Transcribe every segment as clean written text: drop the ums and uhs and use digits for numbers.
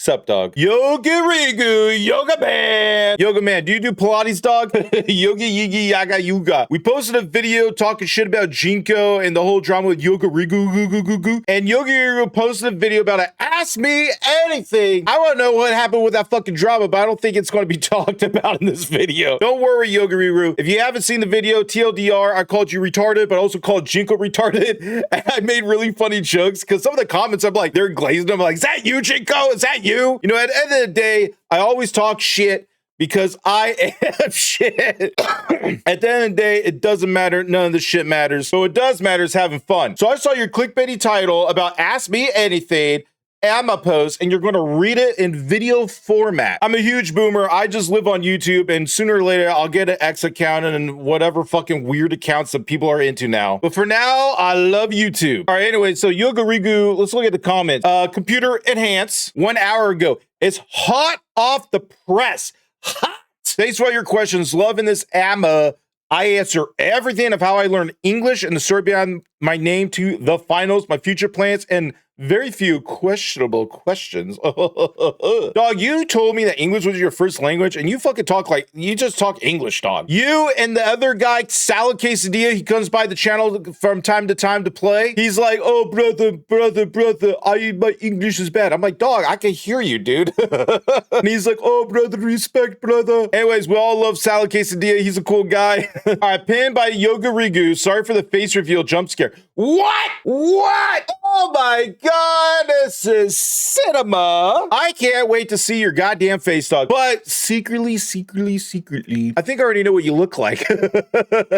Sup, dog? Yoga Rigu, Yoga Man. Yoga Man, do you do Pilates, dog? Yoga Yigi Yaga Yuga. We posted a video talking shit about Jinko and the whole drama with Yoga Rigu, goo, goo, goo. And Yoga Rigu posted a video about it. Ask me anything. I want to know what happened with that fucking drama, but I don't think it's going to be talked about in this video. Don't worry, Yoga Rigu. If you haven't seen the video, TLDR, I called you retarded, but I also called Jinko retarded. I made really funny jokes because some of the comments, I'm like, they're glazing. I'm like, is that you, Jinko? Is that you? You know, at the end of the day, I always talk shit because I am shit. At the end of the day, it doesn't matter. None of the shit matters. So what does matter is having fun. So I saw your clickbaity title about Ask Me Anything. I'm a post and you're going to read it in video format. I'm a huge boomer. I just live on YouTube and sooner or later I'll get an X account and whatever fucking weird accounts that people are into now. But for now, I love YouTube. All right, anyway, so Yoga Rigu, let's look at the comments. Computer enhance 1 hour ago. It's hot off the press. Hot. Thanks for all your questions. Loving this Amma. I answer everything of how I learned English and the story behind my name to the finals, my future plans, and very few questionable questions. Dog, you told me that English was your first language and you fucking talk like, you just talk English, dog. You and the other guy, Salad Quesadilla, he comes by the channel from time to time to play. He's like, oh, brother, my English is bad. I'm like, dog, I can hear you, dude. And he's like, oh, brother, respect, brother. Anyways, we all love Salad Quesadilla. He's a cool guy. All right, pinned by Yoga Rigu. Sorry for the face reveal jump scare. What? What? Oh my God, this is cinema. I can't wait to see your goddamn face, dog. But secretly, I think I already know what you look like.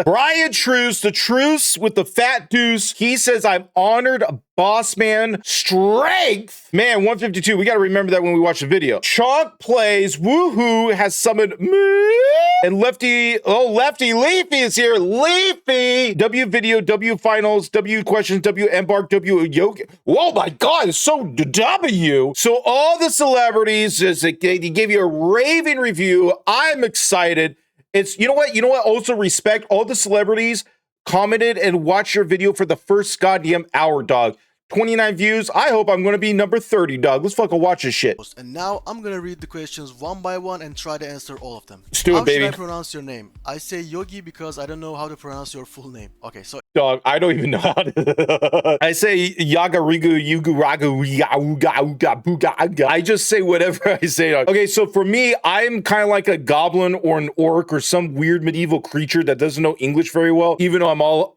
Brian Truce, the Truce with the fat deuce. He says, I'm honored, boss man, strength. Man, 152, we got to remember that when we watch the video. Chonk plays, woohoo, has summoned me. And Lefty, oh, Lefty Leafy is here. Leafy. W video, W finals, W questions, W embark, W yoga. Whoa, my God, it's so W. So all the celebrities, they gave you a raving review. I'm excited. It's, you know what? Also respect all the celebrities commented and watched your video for the first goddamn hour, dog. 29 views. I hope I'm going to be number 30, dog. Let's fucking watch this shit. And now I'm going to read the questions one by one and try to answer all of them. Let's do it, baby. How should I pronounce your name? I say Yogi because I don't know how to pronounce your full name. Okay, so... Dog, I don't even know how to... I say Yaga Rigu, Yugu Ragu, Yauga, Uga, Buga, Uga. I just say whatever I say, dog. Okay, so for me, I'm kind of like a goblin or an orc or some weird medieval creature that doesn't know English very well, even though I'm all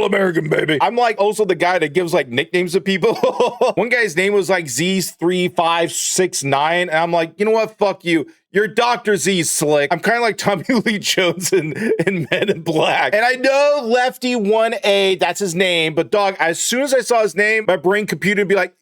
American, baby. I'm like also the guy that gives like nicknames to people. One guy's name was like Z3569, and I'm like, you know what? Fuck you. You're Dr. Z Slick. I'm kind of like Tommy Lee Jones in Men in Black. And I know Lefty 1A, that's his name, but dog, as soon as I saw his name, my brain computer would be like,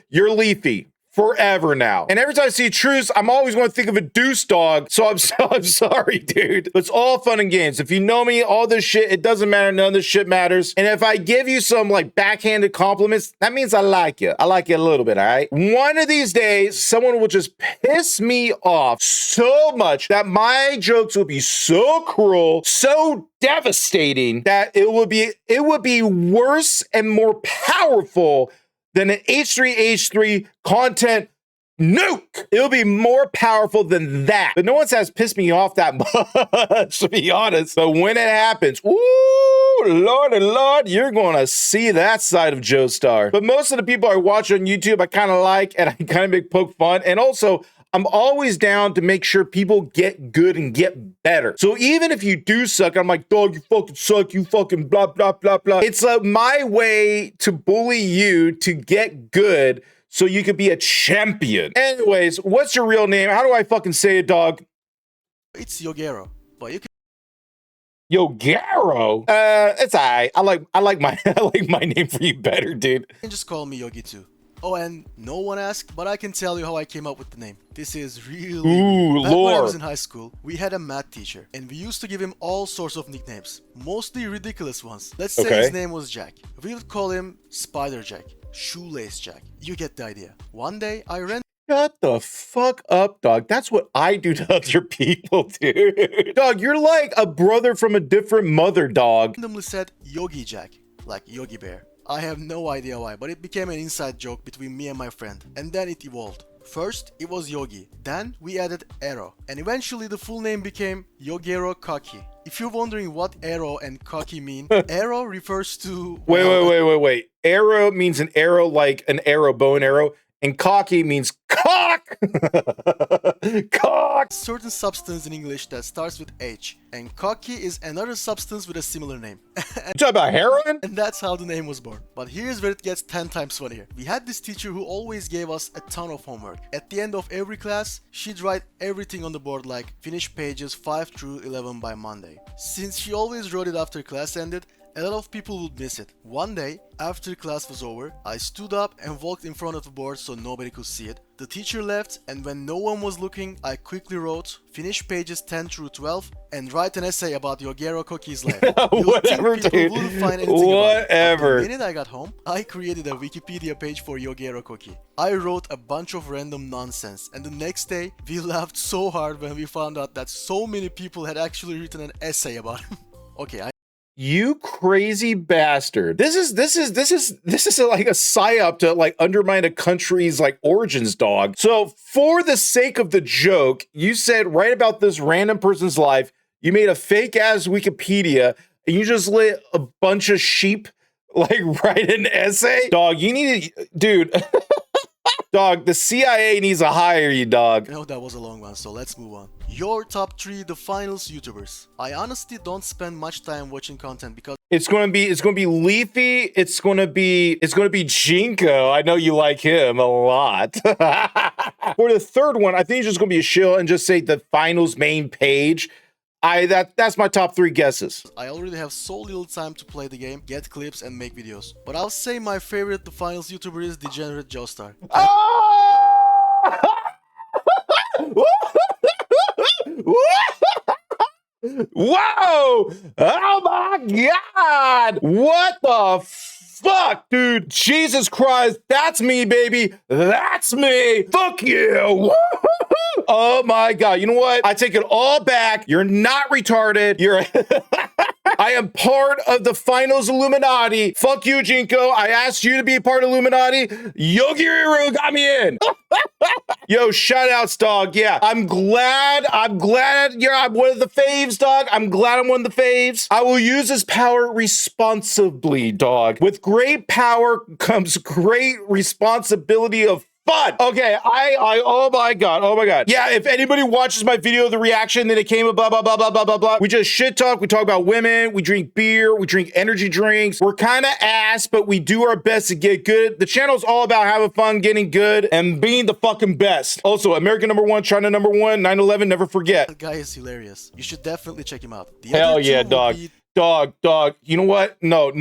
you're Leafy. Forever now. And every time I see Truce, I'm always going to think of a deuce, dog. So I'm sorry, dude. It's all fun and games. If you know me, all this shit, it doesn't matter. None of this shit matters. And if I give you some like backhanded compliments, that means I like you. I like you a little bit, all right? One of these days, someone will just piss me off so much that my jokes will be so cruel, so devastating that it would be worse and more powerful than an H3H3 content nuke. It'll be more powerful than that. But no one has pissed me off that much, to be honest. But when it happens, ooh, Lord and Lord, you're going to see that side of Joe Star. But most of the people I watch on YouTube, I kind of like, and I kind of make poke fun. And also, I'm always down to make sure people get good and get better. So even if you do suck, I'm like, dog, you fucking suck, you fucking blah, blah, blah, blah. It's my way to bully you to get good so you could be a champion. Anyways, what's your real name? How do I fucking say it, dog? It's Yogero, but you can... Yogero? It's all right. I like my name for you better, dude. You can just call me Yogi too. Oh, and no one asked, but I can tell you how I came up with the name. This is really... Ooh, Back lore. when I was in high school, we had a math teacher, and we used to give him all sorts of nicknames, mostly ridiculous ones. Let's say his name was Jack. We would call him Spider Jack, Shoelace Jack. You get the idea. One day, I ran... Shut the fuck up, dog. That's what I do to other people, dude. Dog, you're like a brother from a different mother, dog. randomly said Yogi Jack, like Yogi Bear. I have no idea why, but it became an inside joke between me and my friend, and then it evolved. First, it was Yogi, then we added Ero, and eventually the full name became Yogero Kaki. If you're wondering what Ero and Kaki mean, Ero refers to... Wait. Arrow means an arrow, like an arrow, bow and arrow, and cocky means cock! Cock! Certain substance in English that starts with H, and Kaki is another substance with a similar name. You talking about heroin? And that's how the name was born. But here's where it gets 10 times funnier. We had this teacher who always gave us a ton of homework. At the end of every class, she'd write everything on the board like finish pages 5 through 11 by Monday. Since she always wrote it after class ended, a lot of people would miss it. One day, after class was over, I stood up and walked in front of the board so nobody could see it. The teacher left, and when no one was looking, I quickly wrote, finish pages 10 through 12, and write an essay about Yogero Cookie's life. Whatever, dude. Whatever. The minute I got home, I created a Wikipedia page for Yogero Cookie. I wrote a bunch of random nonsense, and the next day, we laughed so hard when we found out that so many people had actually written an essay about him. Okay, You crazy bastard. This is like a psyop to like undermine a country's like origins, dog. So for the sake of the joke, you said write about this random person's life. You made a fake ass Wikipedia and you just let a bunch of sheep like write an essay. Dog, you need to, dude. Dog, the CIA needs to hire you, dog. I know that was a long one, so let's move on. Your top 3 the finals YouTubers. I honestly don't spend much time watching content because it's gonna be Leafy, it's gonna be Jinko. I know you like him a lot. For the third one, I think it's just gonna be a shill and just say the finals main page. That's my top 3 guesses. I already have so little time to play the game, get clips, and make videos. But I'll say my favorite the finals YouTuber is Degenerate Joestar. Whoa! Oh my God! What the fuck, dude? Jesus Christ! That's me, baby. That's me. Fuck you. Oh my God! You know what? I take it all back. You're not retarded. You're. I am part of the finals Illuminati. Fuck you, Jinko. I asked you to be a part of Illuminati. Yogi Ruru got me in. Yo, shout outs, dog. Yeah, I'm glad I'm one of the faves, dog. I'm glad I'm one of the faves. I will use this power responsibly, dog. With great power comes great responsibility of fun. Okay, oh my God. Yeah, if anybody watches my video of the reaction, then it came a blah, blah, blah, blah, blah, blah, blah. We just shit talk. We talk about women. We drink beer. We drink energy drinks. We're kind of ass, but we do our best to get good. The channel's all about having fun, getting good, and being the fucking best. Also, America #1, China #1, 9/11, never forget. That guy is hilarious. You should definitely check him out. Hell yeah, dog. Dog. You know what? No.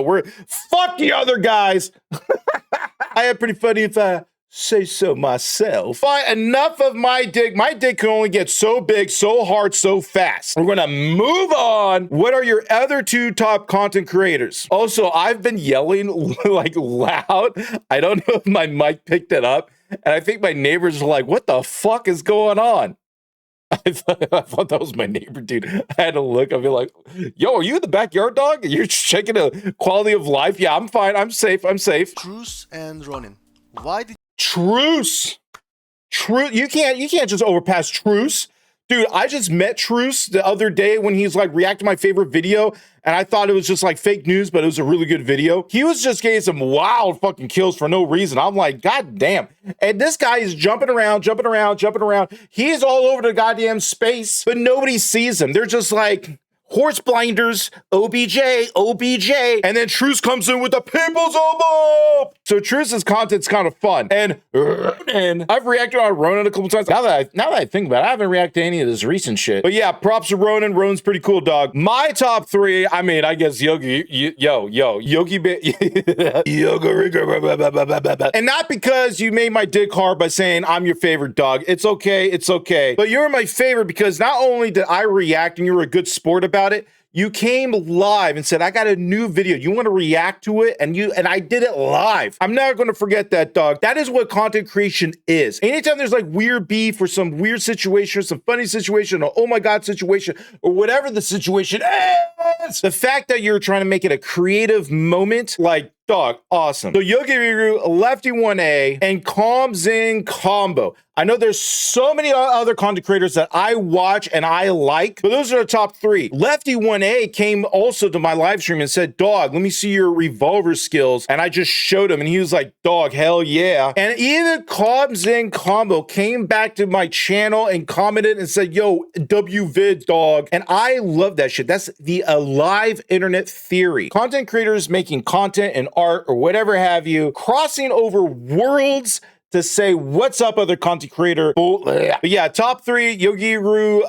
We're fuck the other guys. I am pretty funny if I say so myself. Fine, enough of my dick. My dick can only get so big, so hard, so fast. We're gonna move on. What are your other 2 top content creators? Also, I've been yelling like loud. I don't know if my mic picked it up. And I think my neighbors are like, what the fuck is going on? I thought that was my neighbor, dude. I had to look. I'd be like, yo, are you in the backyard, dog? You're checking the quality of life? Yeah, I'm fine. I'm safe. Truce and Ronin. Why did Truce? You can't just overpass Truce. Dude, I just met Truce the other day when he's like reacting to my favorite video, and I thought it was just like fake news, but it was a really good video. He was just getting some wild fucking kills for no reason. I'm like, God damn. And this guy is jumping around. He's all over the goddamn space, but nobody sees him. They're just like horse blinders, OBJ, and then Truce comes in with the people's elbow. So Truce's content's kind of fun. And I've reacted on Ronan a couple times. Now that I think about it, I haven't reacted to any of this recent shit. But yeah, props to Ronan. Ronan's pretty cool, dog. My top 3, I mean, I guess Yogi, Yogi, and not because you made my dick hard by saying I'm your favorite, dog. It's okay. But you're my favorite because not only did I react and you were a good sport about it, You came live and said, I got a new video. You want to react to it? And I did it live. I'm never going to forget that, dog. That is what content creation is. Anytime there's like weird beef or some weird situation, or some funny situation, or oh my God situation, or whatever the situation is, the fact that you're trying to make it a creative moment, like, dog, awesome. So Yogi Rigu, Lefty 1A, and Calms in Combo. I know there's so many other content creators that I watch and I like, but those are the top three. Lefty 1A came also to my live stream and said, dog, let me see your revolver skills. And I just showed him and he was like, dog, hell yeah. And even Calms in Combo came back to my channel and commented and said, yo, WVid, dog. And I love that shit. That's the alive internet theory. Content creators making content and art or whatever have you, crossing over worlds to say, what's up, other content creator? But yeah, top three, Yogi Ru,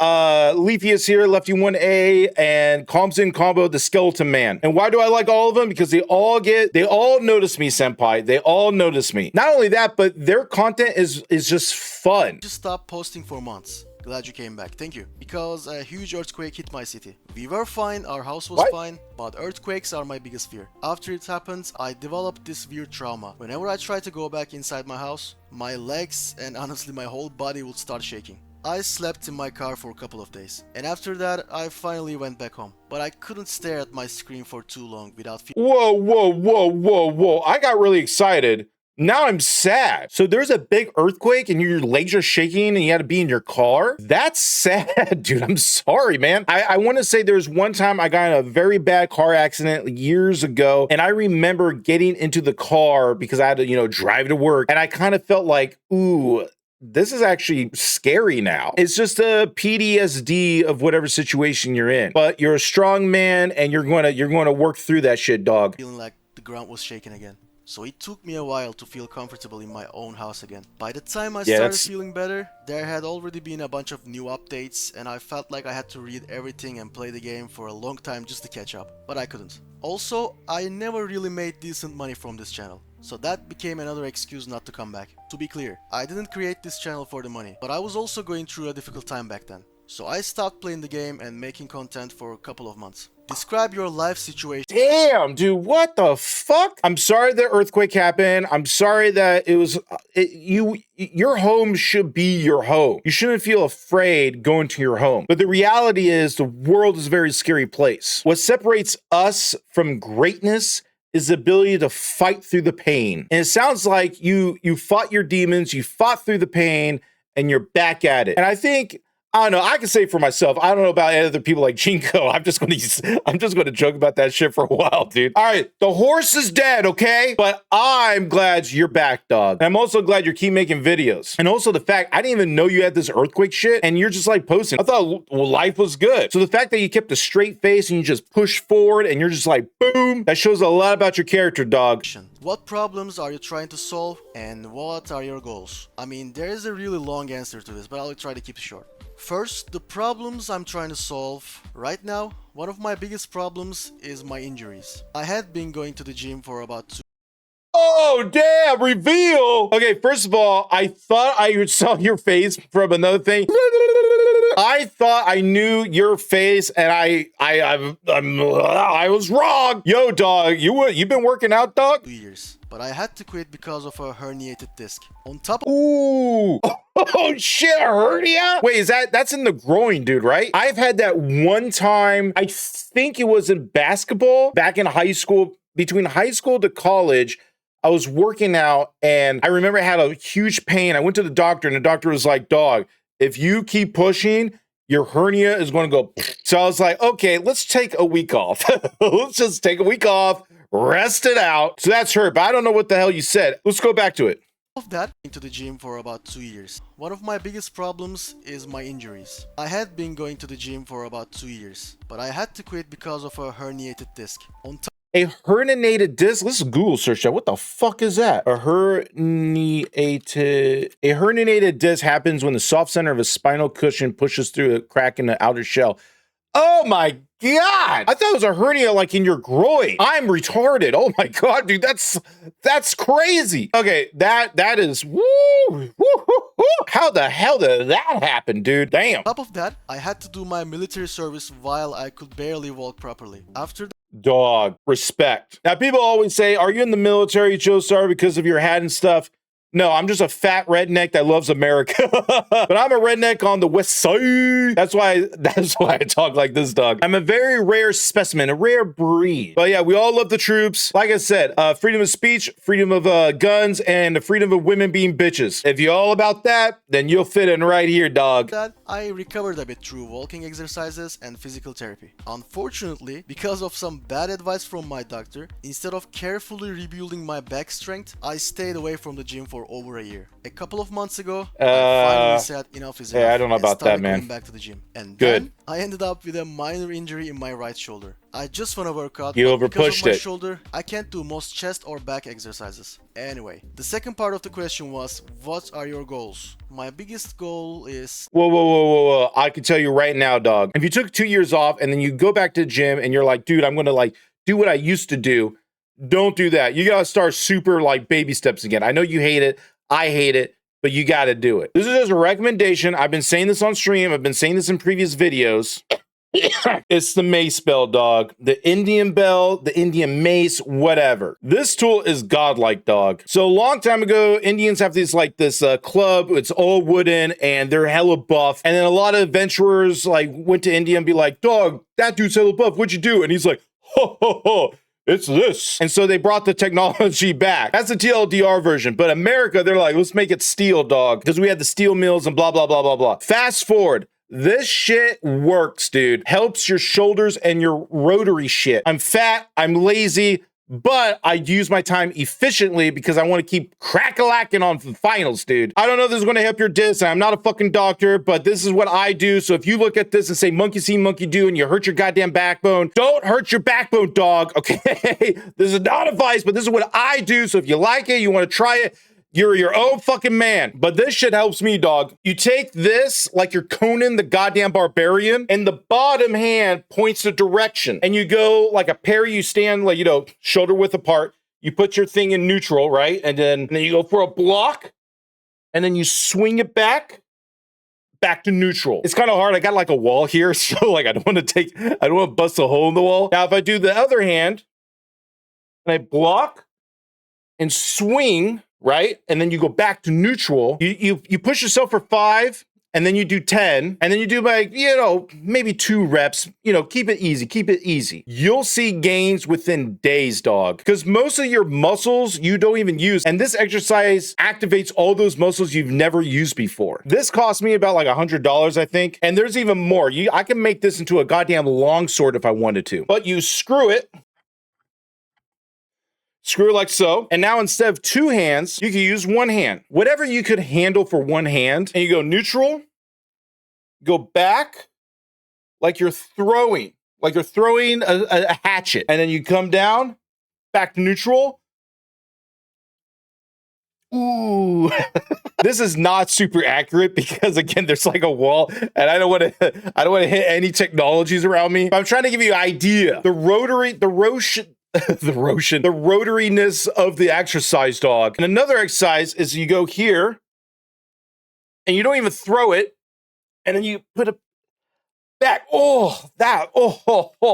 Leafy is here, Lefty 1A, and Calms in Combo, the Skeleton Man. And why do I like all of them? Because they all notice me, senpai. They all notice me. Not only that, but their content is just fun. Just stopped posting for months. Glad you came back. Thank you. Because a huge earthquake hit my city. We were fine, our house was fine, but earthquakes are my biggest fear. After it happened, I developed this weird trauma. Whenever I try to go back inside my house, my legs and honestly my whole body would start shaking. I slept in my car for a couple of days, and after that I finally went back home. But I couldn't stare at my screen for too long without feeling. Whoa. I got really excited. Now I'm sad. So there's a big earthquake and your legs are shaking and you had to be in your car? That's sad, dude. I'm sorry, man. I want to say there's one time I got in a very bad car accident years ago, and I remember getting into the car because I had to, drive to work, and I kind of felt like, ooh, this is actually scary now. It's just a PTSD of whatever situation you're in. But you're a strong man and you're going to work through that shit, dog. Feeling like the ground was shaking again. So it took me a while to feel comfortable in my own house again. By the time I started feeling better, there had already been a bunch of new updates, and I felt like I had to read everything and play the game for a long time just to catch up. But I couldn't. Also, I never really made decent money from this channel. So that became another excuse not to come back. To be clear, I didn't create this channel for the money, but I was also going through a difficult time back then. So I stopped playing the game and making content for a couple of months. Describe your life situation. Damn, dude, what the fuck? I'm sorry the earthquake happened. I'm sorry that it was, your home should be your home. You shouldn't feel afraid going to your home. But the reality is the world is a very scary place. What separates us from greatness is the ability to fight through the pain. And it sounds like you fought your demons, you fought through the pain, and you're back at it. And I think, I don't know, I can say for myself, I don't know about other people like Jinko. I'm just gonna joke about that shit for a while, dude. All right, the horse is dead, okay? But I'm glad you're back, dog. And I'm also glad you keep making videos. And also the fact, I didn't even know you had this earthquake shit, and you're just like posting. I thought life was good. So the fact that you kept a straight face and you just push forward and you're just like, boom, that shows a lot about your character, dog. What problems are you trying to solve, and what are your goals? I mean, there is a really long answer to this, but I'll try to keep it short. First, the problems I'm trying to solve. Right now, one of my biggest problems is my injuries. I had been going to the gym for about 2. Oh, damn, reveal. Okay, first of all, I thought I saw your face from another thing. I thought I knew your face, and I was wrong. Yo, dog, you've been working out, dog? 2 years. But I had to quit because of a herniated disc. On top of— Ooh. Oh shit, a hernia? Wait, that's in the groin, dude, right? I've had that one time, I think it was in basketball, back in high school, between high school to college. I was working out and I remember I had a huge pain. I went to the doctor and the doctor was like, dog, if you keep pushing, your hernia is going to go. So I was like, okay, let's take a week off. Let's just take a week off, rest it out. So that's hurt, but I don't know what the hell you said. Let's go back to it. Of that, into the gym for about 2 years. One of my biggest problems is my injuries. I had been going to the gym for about 2 years, but I had to quit because of a herniated disc. On top— a herniated disc? Let's Google search that. What the fuck is that? A herniated disc happens when the soft center of a spinal cushion pushes through a crack in the outer shell. Oh my God. I thought it was a hernia like in your groin. I'm retarded. Oh my God, dude. That's crazy. Okay, that is woo. Woo, how the hell did that happen, dude? Damn. On top of that, I had to do my military service while I could barely walk properly. After Dog, respect. Now, people always say, are you in the military, Joe Star, because of your hat and stuff? No, I'm just a fat redneck that loves America. But I'm a redneck on the west side. That's why I talk like this, dog. I'm a very rare specimen, a rare breed. But yeah, we all love the troops. Like I said, freedom of speech, freedom of guns, and the freedom of women being bitches. If you're all about that, then you'll fit in right here, dog. that, I recovered a bit through walking exercises and physical therapy. Unfortunately, because of some bad advice from my doctor, instead of carefully rebuilding my back strength, I stayed away from the gym for over a year. A couple of months ago, I finally said enough is enough. Yeah, I don't know about that, man. Going back to the gym. And Good. then I ended up with a minor injury in my right shoulder. I just want to work out, You but because overpushed of my it. shoulder, I can't do most chest or back exercises. Anyway, the second part of the question was, what are your goals? My biggest goal is... Whoa. I can tell you right now, dog. If you took 2 years off and then you go back to the gym and you're like, dude, I'm going to like do what I used to do. Don't do that. You got to start super like baby steps again. I know you hate it. I hate it, but you got to do it. This is just a recommendation. I've been saying this on stream. I've been saying this in previous videos. It's the mace bell, dog. The Indian bell, the Indian mace, whatever. This tool is godlike, dog. So a long time ago, Indians have this club. It's all wooden and they're hella buff. And then a lot of adventurers like went to India and be like, dog, that dude's hella buff. What'd you do? And he's like, ho, ho, ho. It's this. And so they brought the technology back. That's the TLDR version. But America, they're like, let's make it steel, dog. Because we had the steel mills and blah, blah, blah, blah, blah. Fast forward. This shit works, dude. Helps your shoulders and your rotary shit. I'm fat. I'm lazy. But I use my time efficiently because I want to keep crack-a-lacking on the finals, dude. I don't know if this is going to help your disc. I'm not a fucking doctor, but this is what I do. So if you look at this and say monkey see, monkey do, and you hurt your goddamn backbone, don't hurt your backbone, dog, okay? This is not advice, but this is what I do. So if you like it, you want to try it, you're your own fucking man. But this shit helps me, dog. You take this like you're Conan the goddamn barbarian, and the bottom hand points the direction. And you go like a pair, you stand like, you know, shoulder width apart. You put your thing in neutral, right? And then you go for a block, and then you swing it back to neutral. It's kind of hard. I got like a wall here, so like I don't want to bust a hole in the wall. Now, if I do the other hand, and I block and swing, right? And then you go back to neutral. You push yourself for 5, and then you do 10, and then you do like, you know, maybe 2 reps. You know, keep it easy. Keep it easy. You'll see gains within days, dog. Because most of your muscles you don't even use. And this exercise activates all those muscles you've never used before. This cost me about like $100, I think. And there's even more. I can make this into a goddamn long sword if I wanted to. But you screw it. Screw it like so. And now instead of 2 hands, you can use 1 hand. Whatever you could handle for 1 hand. And you go neutral, go back like you're throwing. Like you're throwing a hatchet. And then you come down, back to neutral. Ooh. This is not super accurate because again, there's like a wall and I don't want to hit any technologies around me. But I'm trying to give you an idea. The rotariness of the exercise, dog. And another exercise is you go here and you don't even throw it. And then you put it back. Oh,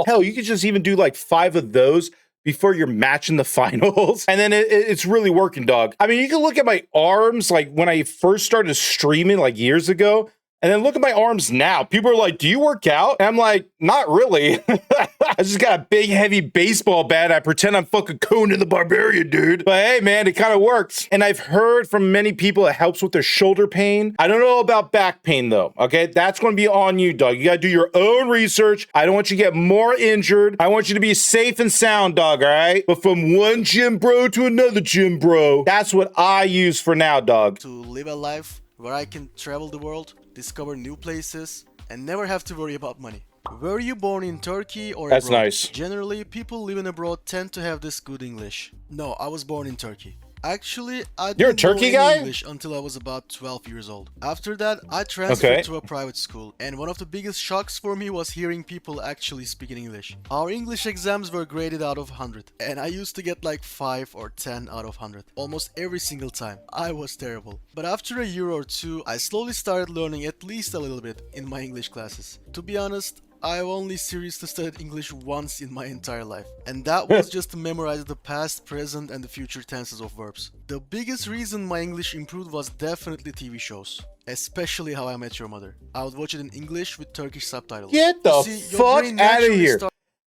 hell, you could just even do like 5 of those before you're matching the finals. And then it's really working, dog. I mean, you can look at my arms like when I first started streaming like years ago. And then look at my arms now. People are like, do you work out? And I'm like, not really. I just got a big, heavy baseball bat. I pretend I'm fucking Conan the Barbarian, dude. But hey, man, it kind of works. And I've heard from many people it helps with their shoulder pain. I don't know about back pain, though, okay? That's going to be on you, dog. You got to do your own research. I don't want you to get more injured. I want you to be safe and sound, dog, all right? But from one gym bro to another gym bro, that's what I use for now, dog. To live a life where I can travel the world, discover new places, and never have to worry about money. Were you born in Turkey or That's abroad? nice. Generally, people living abroad tend to have this good English. No, I was born in Turkey. Actually, I You're a didn't know Turkey any guy? English until I was about 12 years old. After that, I transferred Okay. to a private school, and one of the biggest shocks for me was hearing people actually speaking English. Our English exams were graded out of 100, and I used to get like 5 or 10 out of 100, almost every single time. I was terrible. But after a year or two, I slowly started learning at least a little bit in my English classes. To be honest, I've only seriously studied English once in my entire life, and that was just to memorize the past, present, and the future tenses of verbs. The biggest reason my English improved was definitely TV shows, especially How I Met Your Mother. I would watch it in English with Turkish subtitles. Get the fuck out of here.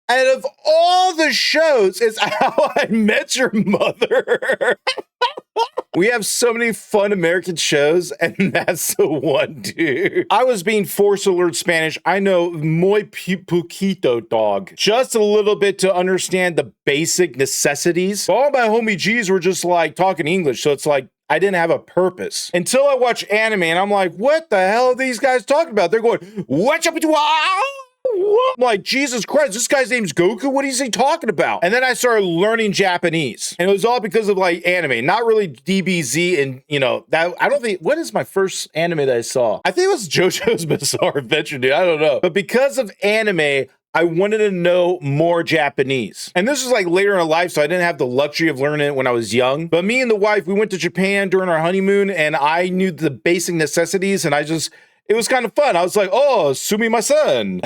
Out of all the shows, it's How I Met Your Mother. We have so many fun American shows, and that's the one, dude. I was being forced to learn Spanish. I know muy poquito, dog. Just a little bit to understand the basic necessities. All my homie G's were just like talking English, so it's like I didn't have a purpose. Until I watch anime, and I'm like, what the hell are these guys talking about? They're going, what's up with you? I'm like, Jesus Christ, this guy's name's Goku? What is he talking about? And then I started learning Japanese. And it was all because of like anime, not really DBZ. And you know, that I don't think, what is my first anime that I saw? I think it was JoJo's Bizarre Adventure, dude. I don't know. But because of anime, I wanted to know more Japanese. And this was like later in life, so I didn't have the luxury of learning it when I was young. But me and the wife, we went to Japan during our honeymoon, and I knew the basic necessities, and it was kind of fun. I was like, oh, sumi my son.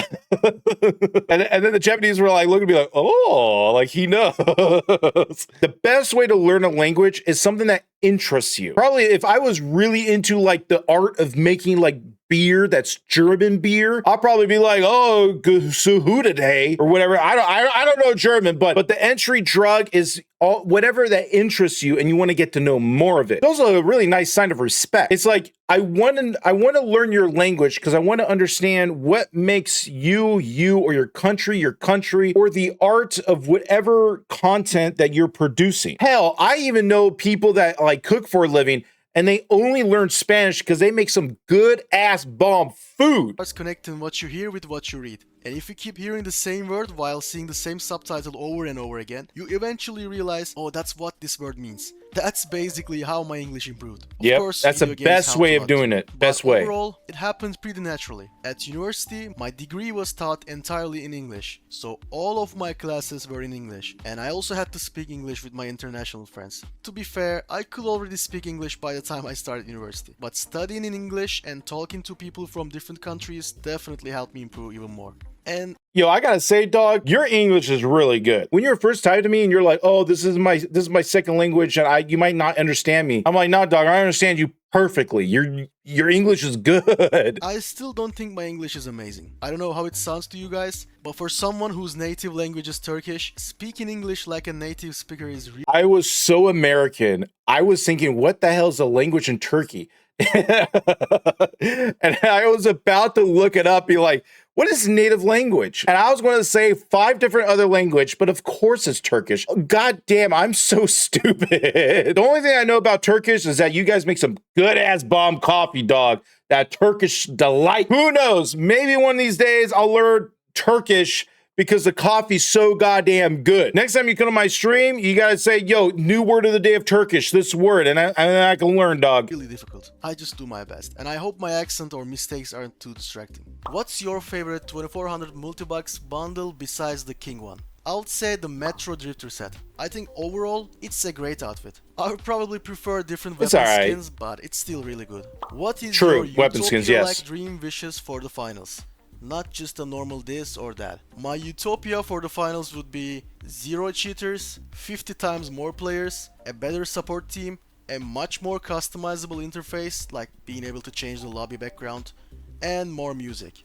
and then the Japanese were like, looking at me like, oh, like he knows. The best way to learn a language is something that interests you. Probably if I was really into like the art of making like beer that's German beer, I'll probably be like, oh, today or whatever. I don't know German, but the entry drug is all whatever that interests you, and you want to get to know more of it. Those are a really nice sign of respect. It's like I want to learn your language because I want to understand what makes you or your country, or the art of whatever content that you're producing. Hell, I even know people that like cook for a living, and they only learn Spanish because they make some good ass bomb food. Starts connecting what you hear with what you read. And if you keep hearing the same word while seeing the same subtitle over and over again, you eventually realize, oh, that's what this word means. That's basically how my English improved. Yep, that's the best way of doing it. Best way. Overall, it happened pretty naturally. At university, my degree was taught entirely in English, so all of my classes were in English, and I also had to speak English with my international friends. To be fair, I could already speak English by the time I started university, but studying in English and talking to people from different countries definitely helped me improve even more. And yo, I gotta say, dog, your English is really good. When you're first typing to me and you're like, oh, this is my second language, and you might not understand me. I'm like, no, dog, I understand you perfectly. Your English is good. I still don't think my English is amazing. I don't know how it sounds to you guys, but for someone whose native language is Turkish, speaking English like a native speaker is really... I was so American. I was thinking, what the hell is a language in Turkey? And I was about to look it up, be like, what is native language? And I was going to say 5 different other language, but of course it's Turkish. God damn, I'm so stupid. The only thing I know about Turkish is that you guys make some good ass bomb coffee, dog. That Turkish delight. Who knows? Maybe one of these days I'll learn Turkish because the coffee's so goddamn good. Next time you come to my stream, you gotta say, yo, new word of the day of Turkish, this word, and I can learn, dog. Really difficult. I just do my best, and I hope my accent or mistakes aren't too distracting. What's your favorite 2400 multi-box bundle besides the King one? I would say the Metro Drifter set. I think overall, it's a great outfit. I would probably prefer different weapon skins, but it's still really good. What is your weapon skins, yes. dream wishes for the finals? Not just a normal this or that. My utopia for the finals would be 0 cheaters, 50 times more players, a better support team, a much more customizable interface like being able to change the lobby background, and more music.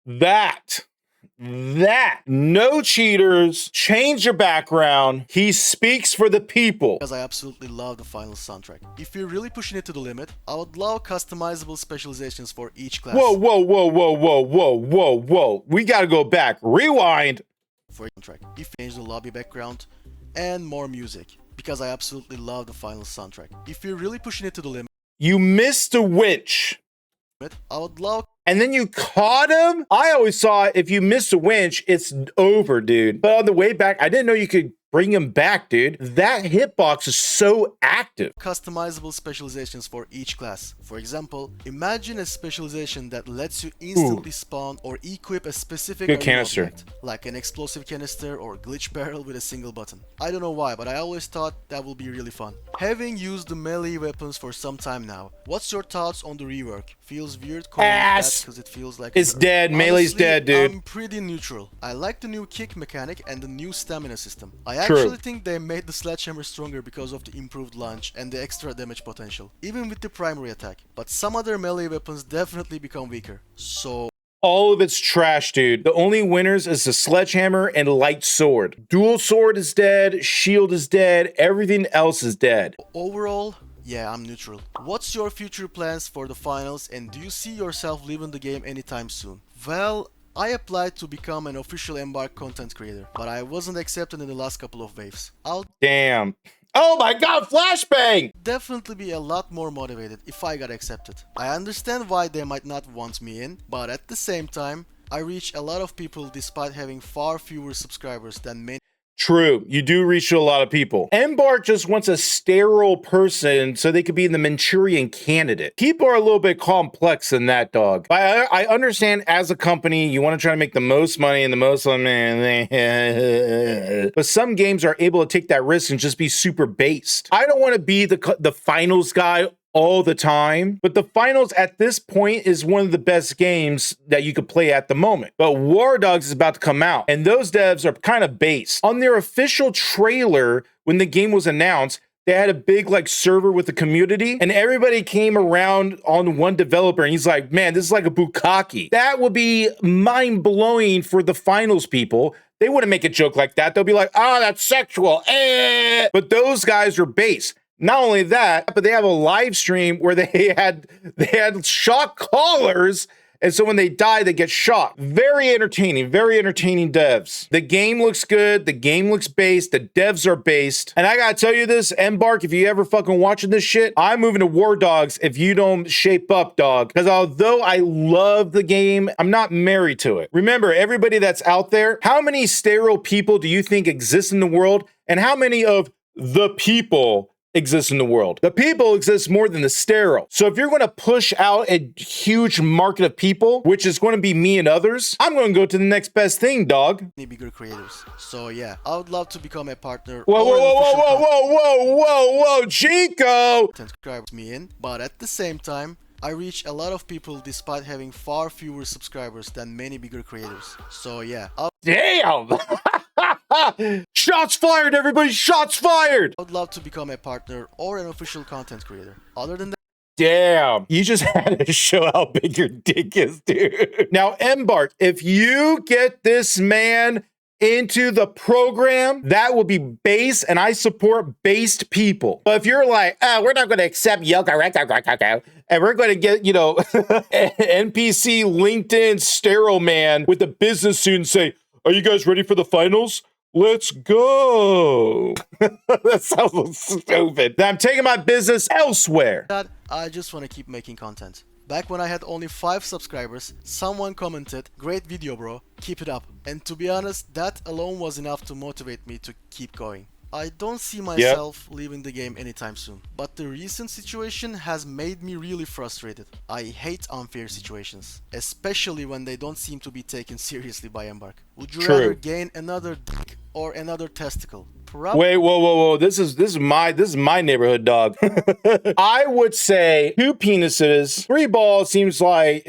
That no cheaters, change your background, he speaks for the people. Because I absolutely love the final soundtrack. If you're really pushing it to the limit, I would love customizable specializations for each class. Whoa. We gotta go back. Rewind. For soundtrack, if you change the lobby background, and more music. Because I absolutely love the final soundtrack. If you're really pushing it to the limit, you missed the winch. I would love... And then you caught him? I always saw if you miss a winch, it's over, dude. But on the way back, I didn't know you could bring him back, dude. That hitbox is so active. Customizable specializations for each class. For example, imagine a specialization that lets you instantly spawn or equip a specific Good arena canister. object, like an explosive canister or glitch barrel with a single button. I don't know why, but I always thought that would be really fun. Having used the melee weapons for some time now, what's your thoughts on the rework? Feels weird calling it that because it feels like It's dead. Honestly, Melee's dead, dude. I'm pretty neutral. I like the new kick mechanic and the new stamina system. I True. actually think they made the sledgehammer stronger because of the improved launch and the extra damage potential, even with the primary attack. But some other melee weapons definitely become weaker. So all of it's trash, dude. The only winners is the sledgehammer and light sword. Dual sword is dead, shield is dead, everything else is dead. overall, yeah, I'm neutral. What's your future plans for the finals, and do you see yourself leaving the game anytime soon? Well, I applied to become an official Embark content creator, but I wasn't accepted in the last couple of waves. I'll Damn. Oh my god, flashbang! definitely be a lot more motivated if I got accepted. I understand why they might not want me in, but at the same time, I reach a lot of people despite having far fewer subscribers than many. True, you do reach a lot of people. Embark just wants a sterile person so they could be in the Manchurian Candidate. People are a little bit complex than that, dog. I understand as a company, you want to try to make the most money and the most money, but some games are able to take that risk and just be super based. I don't want to be the finals guy all the time, but the finals at this point is one of the best games that you could play at the moment. But War Dogs is about to come out, and those devs are kind of based. On their official trailer, when the game was announced, they had a big like server with the community, and everybody came around on one developer, and he's like, man, this is like a bukkake. That would be mind-blowing for the finals people. They wouldn't make a joke like that. They'll be like, oh, that's sexual. But those guys are based. Not only that, but they have a live stream where they had shock callers, and so when they die, they get shocked. Very entertaining devs. The game looks good, the game looks based, the devs are based. And I gotta tell you this, Embark, if you ever fucking watching this shit, I'm moving to War Dogs if you don't shape up, dog. Because although I love the game, I'm not married to it. Remember, everybody that's out there, how many sterile people do you think exist in the world? And how many of the people exists in the world? The people exist more than the sterile. So if you're going to push out a huge market of people, which is going to be me and others, I'm going to go to the next best thing, dog. Bigger creators. So yeah, I would love to become a partner. Whoa, Chico! Subscribe me in, but at the same time, I reach a lot of people despite having far fewer subscribers than many bigger creators. So yeah, damn! Shots fired, everybody! Shots fired! I would love to become a partner or an official content creator. Other than that, damn, you just had to show how big your dick is, dude. Now, Embark, if you get this man into the program, that will be base, and I support based people. But if you're like, oh, we're not going to accept yoga, and we're going to get, NPC LinkedIn sterile man with a business suit and say, are you guys ready for the finals? Let's go. That sounds stupid. I'm taking my business elsewhere. I just want to keep making content. Back when I had only 5 subscribers, someone commented, great video bro, keep it up. And to be honest, that alone was enough to motivate me to keep going. I don't see myself leaving the game anytime soon, but the recent situation has made me really frustrated. I hate unfair situations, especially when they don't seem to be taken seriously by Embark. Would you rather gain another dick or another testicle? Wait, whoa. This is my neighborhood, dog. I would say 2 penises, 3 balls seems like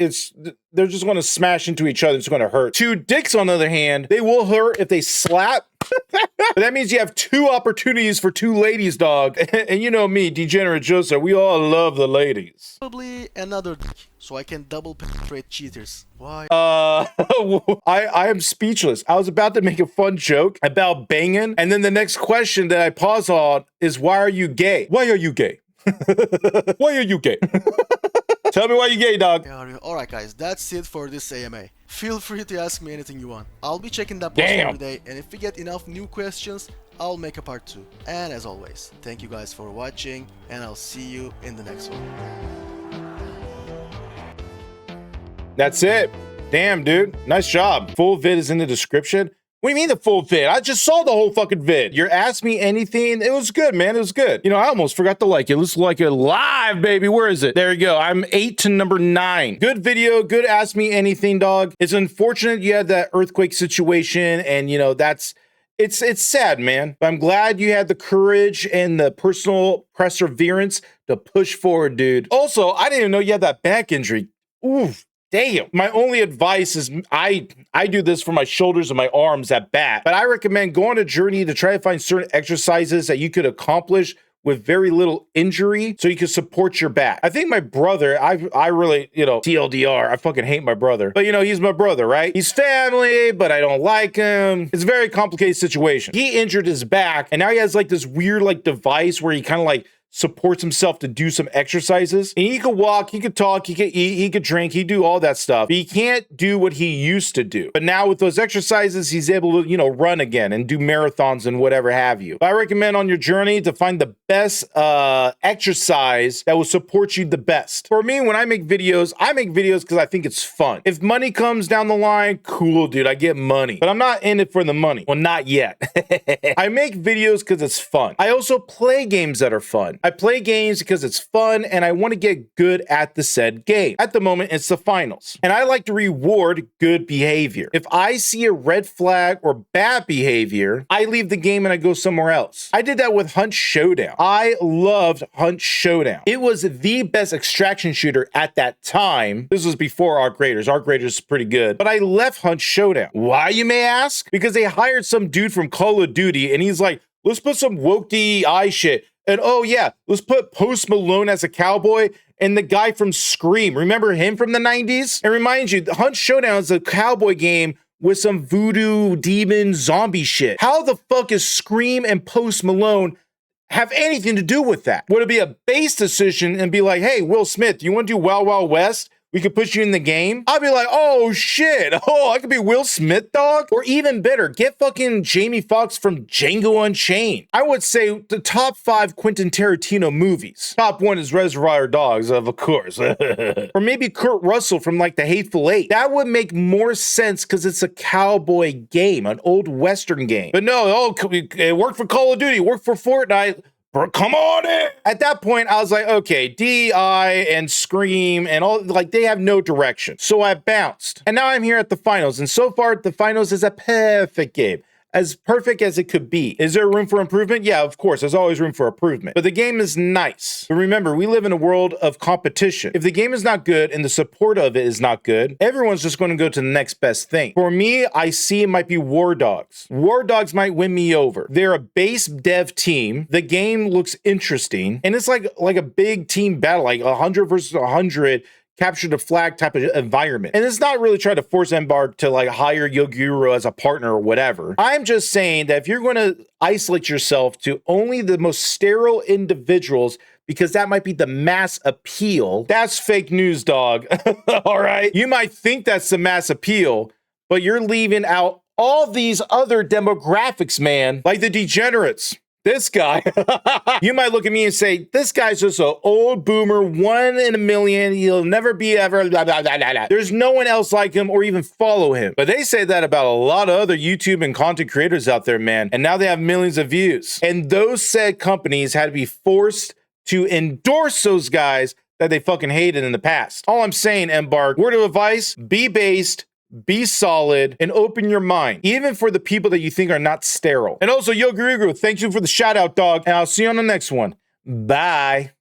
they're just going to smash into each other. It's going to hurt. 2 dicks, on the other hand, they will hurt if they slap. But that means you have 2 opportunities for 2 ladies, dog. And you know me, Degenerate Joseph, we all love the ladies. Probably another dick, so I can double penetrate cheaters. Why? I am speechless. I was about to make a fun joke about banging, and then the next question that I pause on is, why are you gay? Why are you gay? Why are you gay? Tell me why you gay, dog. Alright guys, that's it for this AMA. Feel free to ask me anything you want. I'll be checking that post every day, and if we get enough new questions, I'll make a part 2. And as always, thank you guys for watching, and I'll see you in the next one. That's it. Damn, dude. Nice job. Full vid is in the description. What do you mean the full vid? I just saw the whole fucking vid. You're Ask Me Anything. It was good, man. It was good. You know, I almost forgot to like it. Let's like it live, baby. Where is it? There you go. I'm 8 to number 9. Good video. Good Ask Me Anything, dog. It's unfortunate you had that earthquake situation, and you know, it's sad, man. But I'm glad you had the courage and the personal perseverance to push forward, dude. Also, I didn't even know you had that back injury. Oof. Damn. My only advice is I do this for my shoulders and my arms at bat, but I recommend go on a journey to try to find certain exercises that you could accomplish with very little injury so you can support your back. I think my brother, I really, you know, TLDR, I fucking hate my brother. But you know, he's my brother, right? He's family, but I don't like him. It's a very complicated situation. He injured his back and now he has like this weird like device where he kind of like supports himself to do some exercises. And he could walk, he could talk, he could eat, he could drink, he do all that stuff. But he can't do what he used to do. But now with those exercises, he's able to, you know, run again and do marathons and whatever have you. But I recommend on your journey to find the best exercise that will support you the best. For me, when I make videos because I think it's fun. If money comes down the line, cool, dude, I get money. But I'm not in it for the money. Well, not yet. I make videos because it's fun. I also play games that are fun. I play games because it's fun and I want to get good at the said game. At the moment, it's the finals. And I like to reward good behavior. If I see a red flag or bad behavior, I leave the game and I go somewhere else. I did that with Hunt Showdown. I loved Hunt Showdown. It was the best extraction shooter at that time. This was before Arc Raiders. Arc Raiders is pretty good. But I left Hunt Showdown. Why, you may ask? Because they hired some dude from Call of Duty and he's like, let's put some woke DEI shit. And oh yeah, let's put Post Malone as a cowboy and the guy from Scream. Remember him from the 90s? And remind you, Hunt Showdown is a cowboy game with some voodoo demon zombie shit. How the fuck is Scream and Post Malone have anything to do with that? Would it be a base decision and be like, hey, Will Smith, you want to do Wild Wild West? We could put you in the game. I'd be like, oh shit. Oh, I could be Will Smith, dog. Or even better, get fucking Jamie Foxx from Django Unchained. I would say the top 5 Quentin Tarantino movies. Top 1 is Reservoir Dogs, of course. Or maybe Kurt Russell from like The Hateful Eight. That would make more sense because it's a cowboy game, an old Western game. But no, it worked for Call of Duty, it worked for Fortnite. Come on in. At that point, I was like, okay, DI and Scream and all, like, they have no direction. So I bounced. And now I'm here at the finals. And so far, the finals is a perfect game. As perfect as it could be. Is there room for improvement? Yeah, of course. There's always room for improvement. But the game is nice. But remember, we live in a world of competition. If the game is not good and the support of it is not good, everyone's just going to go to the next best thing. For me, I see it might be War Dogs. War Dogs might win me over. They're a base dev team. The game looks interesting. And it's like a big team battle, like 100 versus 100. Capture the flag type of environment. And it's not really trying to force Embark to like hire Yoguro as a partner or whatever. I'm just saying that if you're going to isolate yourself to only the most sterile individuals because that might be the mass appeal, that's fake news, dog. All right? You might think that's the mass appeal, but you're leaving out all these other demographics, man, like the degenerates. This guy, you might look at me and say, this guy's just an old boomer, 1 in a million. He'll never be ever, blah, blah, blah, blah, blah. There's no one else like him or even follow him. But they say that about a lot of other YouTube and content creators out there, man. And now they have millions of views. And those said companies had to be forced to endorse those guys that they fucking hated in the past. All I'm saying, Embark, word of advice, be based, be solid, and open your mind, even for the people that you think are not sterile. And also, Yo Guru, thank you for the shout out, dog. And I'll see you on the next one. Bye.